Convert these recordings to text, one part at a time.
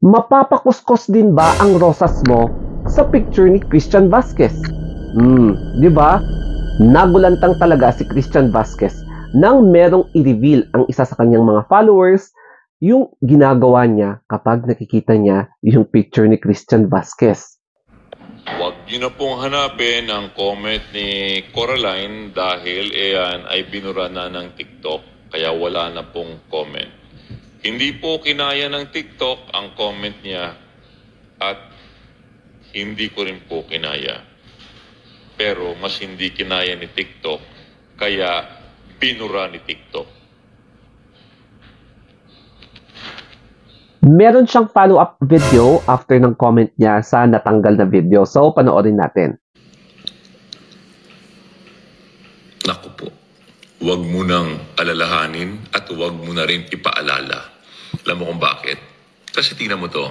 Mapapakuskus din ba ang rosas mo sa picture ni Christian Vasquez? Di ba? Nagulantang talaga si Christian Vasquez nang merong i-reveal ang isa sa kanyang mga followers yung ginagawa niya kapag nakikita niya yung picture ni Christian Vasquez. Huwag niyo na pong hanapin ang comment ni Coraline dahil iyan ay binura na ng TikTok kaya wala na pong comment. Hindi po kinaya ng TikTok ang comment niya at hindi ko rin po kinaya. Pero mas hindi kinaya ni TikTok kaya binura ni TikTok. Meron siyang follow-up video after ng comment niya sa natanggal na video. So, panoorin natin. Naku po, huwag mo nang alalahanin at huwag mo na rin ipaalala. Alam mo kung bakit? Kasi tingnan mo to.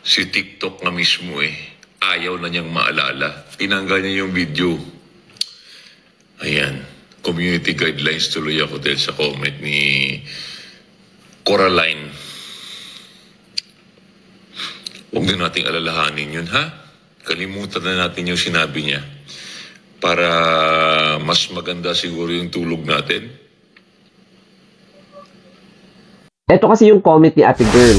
Si TikTok nga mismo ayaw na niyang maalala. Tinanggal niya yung video. Ayan. Community guidelines tuloy ako dahil sa comment ni Coraline. Huwag na nating alalahanin yun, ha? Kalimutan na natin yung sinabi niya. Para mas maganda siguro yung tulog natin. Ito kasi yung comment ni Ate Girl.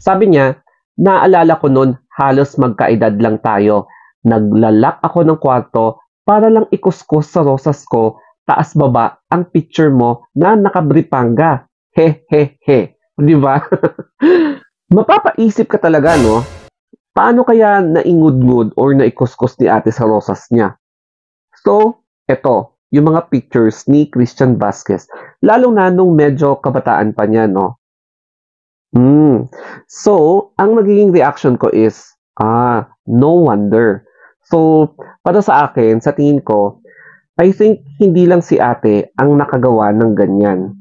Sabi niya, naalala ko nun, halos magkaedad lang tayo. Naglalak ako ng kwarto para lang ikuskus sa rosas ko, taas baba ang picture mo na nakabripanga. He. Di ba? Mapapaisip ka talaga, no? Paano kaya naingud-ngud or naikuskus ni ate sa rosas niya? So, eto, yung mga pictures ni Christian Vasquez. Lalo na nung medyo kabataan pa niya, no? So, ang magiging reaction ko is, no wonder. So, para sa akin, sa tingin ko, I think hindi lang si ate ang nakagawa ng ganyan.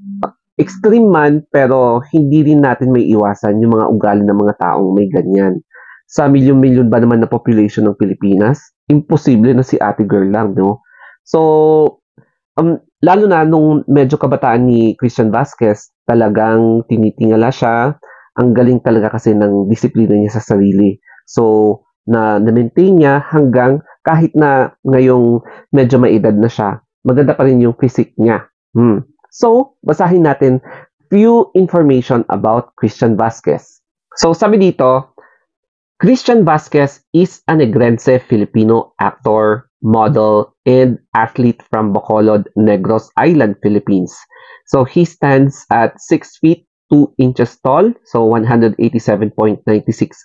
Extreme man, pero hindi rin natin may iwasan yung mga ugali ng mga taong may ganyan. Sa milyon-milyon ba naman na population ng Pilipinas, imposible na si ate girl lang, no? So, lalo na nung medyo kabataan ni Christian Vasquez, talagang tinitingala siya. Ang galing talaga kasi ng disiplina niya sa sarili. So, na-maintain niya hanggang kahit na ngayong medyo may edad na siya, maganda pa rin yung physique niya. So, basahin natin few information about Christian Vasquez. So, sabi dito, Christian Vasquez is a Negrense Filipino actor, model, and athlete from Bacolod, Negros Island, Philippines. So, he stands at 6 feet 2 inches tall, so 187.96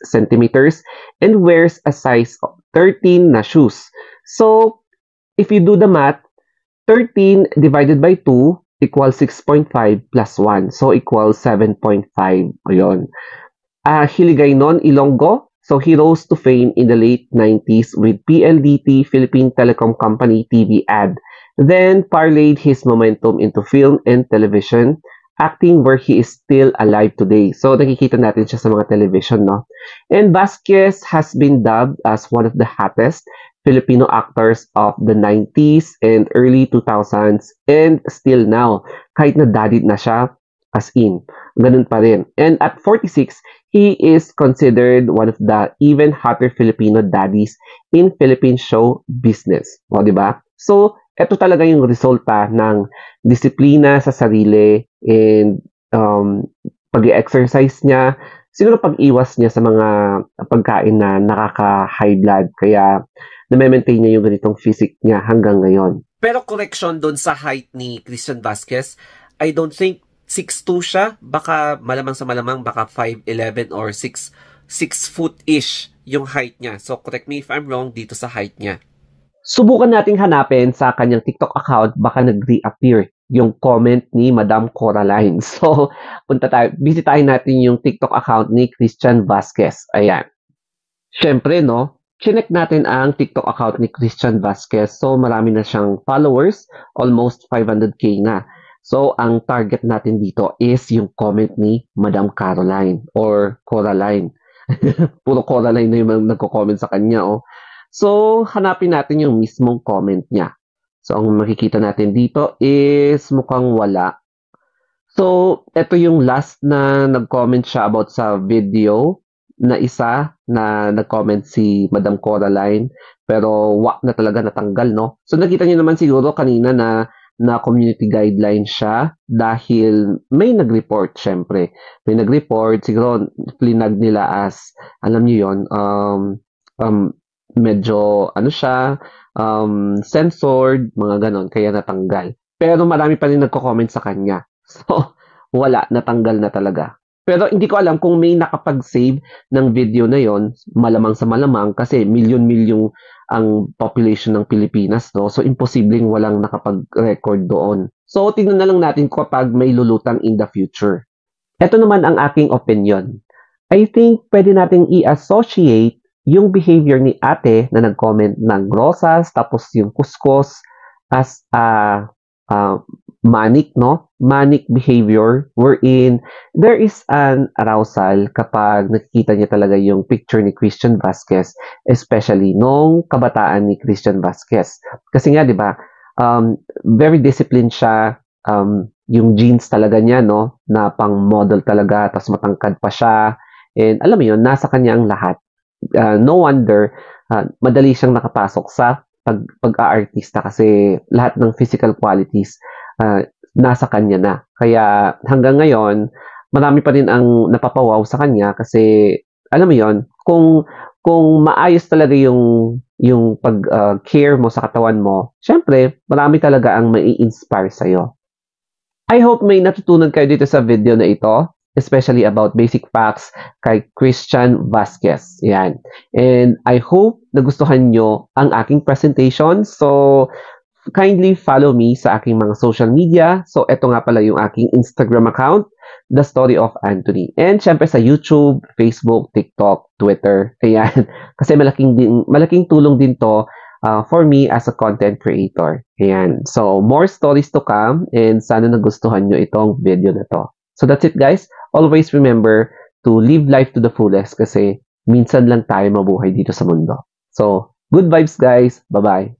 centimeters, and wears a size 13 na shoes. So, if you do the math, 13 divided by 2 equals 6.5 plus 1. So, equals 7.5. Ayun. Hiligaynon, Ilonggo. So, he rose to fame in the late 90s with PLDT, Philippine Telecom Company TV ad. Then, parlayed his momentum into film and television, acting where he is still alive today. So, nakikita natin siya sa mga television, no? And Vasquez has been dubbed as one of the hottest Filipino actors of the 90s and early 2000s and still now. Kahit na daddy na siya, as in, ganun pa rin. And at 46, he is considered one of the even hotter Filipino daddies in Philippine show business. O, diba? So, ito talaga yung resulta ng disiplina sa sarili and pag-exercise niya, siguro pag-iwas niya sa mga pagkain na nakaka-high blood. Kaya, na-maintain niya yung ganitong physique niya hanggang ngayon. Pero correction doon sa height ni Christian Vasquez, I don't think 6'2 siya. Baka malamang sa malamang, baka 5'11 or 6 foot-ish yung height niya. So correct me if I'm wrong dito sa height niya. Subukan nating hanapin sa kanyang TikTok account, baka nag-reappear yung comment ni Madam Coraline. So, bisitahin natin yung TikTok account ni Christian Vasquez. Ayan. Siyempre, no? Chinek natin ang TikTok account ni Christian Vasquez. So, marami na siyang followers. Almost 500k na. So, ang target natin dito is yung comment ni Madam Caroline or Coraline. Puro Coraline na yung nagko-comment sa kanya, oh. So, hanapin natin yung mismong comment niya. So, ang makikita natin dito is mukhang wala. So, eto yung last na nag-comment siya about sa video na isa na nag-comment si Madam Coraline pero na talaga natanggal, no? So, nakita niyo naman siguro kanina na community guideline siya dahil may nag-report syempre. May nag-report, siguro flinag nila as, alam niyo yon, medyo ano siya, censored, mga ganon, kaya natanggal. Pero marami pa rin nagko-comment sa kanya. So, wala, natanggal na talaga. Pero hindi ko alam kung may nakapag-save ng video na yon, malamang sa malamang kasi milyon-milyong ang population ng Pilipinas, no? So, imposibleng walang nakapag-record doon. So, tingnan na lang natin kapag may lulutang in the future. Ito naman ang aking opinion. I think pwede nating i-associate yung behavior ni ate na nag-comment ng rosas tapos yung kuskus as manic, no? Manic behavior wherein there is an arousal kapag nakikita niya talaga yung picture ni Christian Vasquez, especially nung kabataan ni Christian Vasquez. Kasi nga, di ba, very disciplined siya, yung jeans talaga niya, no? Na pang model talaga, tapos matangkad pa siya. And alam mo yun, nasa kanya ang lahat. No wonder, madali siyang nakapasok sa pag-aartista kasi lahat ng physical qualities nasa kanya na. Kaya hanggang ngayon, marami pa rin ang napapawaw sa kanya kasi alam mo yon, kung maayos talaga yung pag-care mo sa katawan mo, syempre, marami talaga ang mai-inspire sa'yo. I hope may natutunan kayo dito sa video na ito, especially about basic facts kay Christian Vasquez. Yan. And I hope nagustuhan nyo ang aking presentation. So, kindly follow me sa aking mga social media. So, eto nga pala yung aking Instagram account, The Story of Anthony. And syempre sa YouTube, Facebook, TikTok, Twitter. Ayan. Kasi malaking tulong din to for me as a content creator. Ayan. So, more stories to come and sana nagustuhan nyo itong video na to. So, that's it guys. Always remember to live life to the fullest kasi minsan lang tayo mabuhay dito sa mundo. So, good vibes guys. Bye-bye.